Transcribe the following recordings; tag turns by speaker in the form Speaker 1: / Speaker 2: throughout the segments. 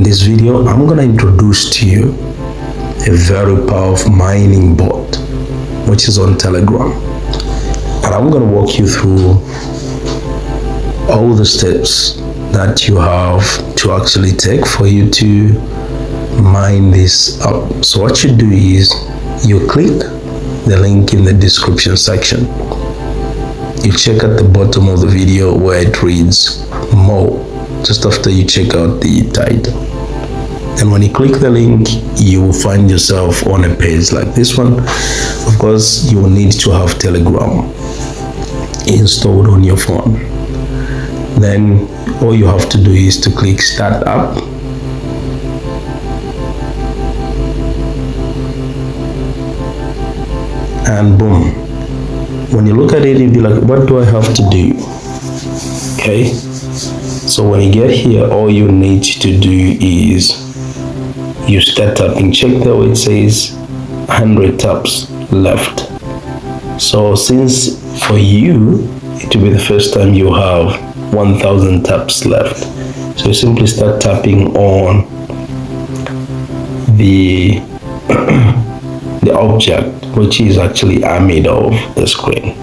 Speaker 1: this video, I'm gonna introduce to you a very powerful mining bot which is on Telegram, and I'm gonna walk you through all the steps that you have to actually take for you to mine this up. So what you do is you click the link in the description section. You check at the bottom of the video where it reads more, just after you check out the title. And when you click the link, you will find yourself on a page like this one. Of course, you will need to have Telegram installed on your phone. Then all you have to do is to click Start App. And boom. When you look at it, you'll be like, what do I have to do? Okay. So when you get here, all you need to do is you start tapping. Check there where it says 100 taps left. So since for you, it will be the first time you have 1000 taps left. So you simply start tapping on the the object which is actually amid of the screen.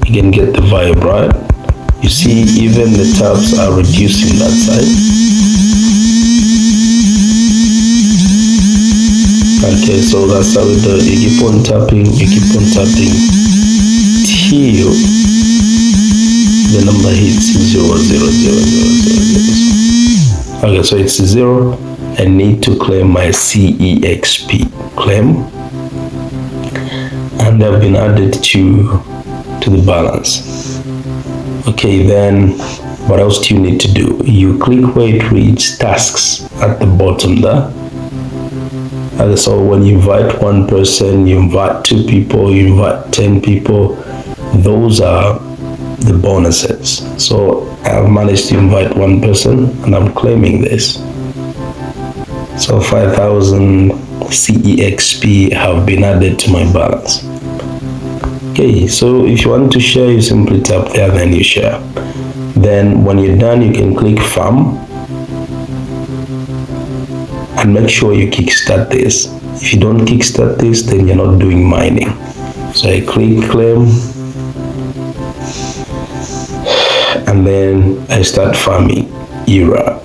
Speaker 1: You can get the vibe, right? You see even the tabs are reducing that side. Okay, so that's how we do it. You keep on tapping till the number hits 0, 0, 0, 0, 0, 0. Okay, so it's 0. I need to claim my CEXP claim, and they've been added to the balance. Okay, then what else do you need to do? You click where it reads tasks at the bottom there. And so when you invite one person, you invite 2 people, you invite 10 people, those are the bonuses. So I've managed to invite 1 person and I'm claiming this. So 5000 CEXP have been added to my balance. Okay, so if you want to share, you simply tap there, then you share. Then when you're done, you can click farm and make sure you kickstart this. If you don't kickstart this, then you're not doing mining. So I click claim and then I start farming era.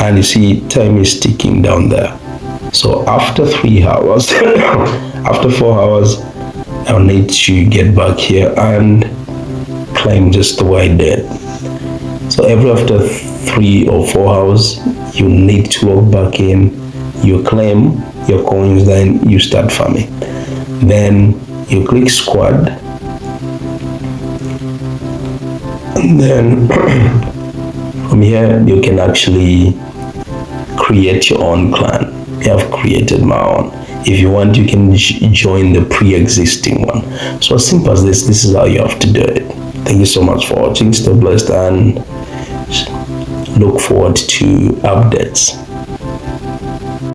Speaker 1: And you see time is ticking down there. So after 3 hours, after 4 hours, I'll need to get back here and claim just the way I did. So after 3 or 4 hours, you need to log back in, you claim your coins, then you start farming. Then you click squad, and then from here you can actually create your own clan. I have created my own. If you want, you can join the pre-existing one. So as simple as this is how you have to do it. Thank you so much for watching. Stay blessed and look forward to updates.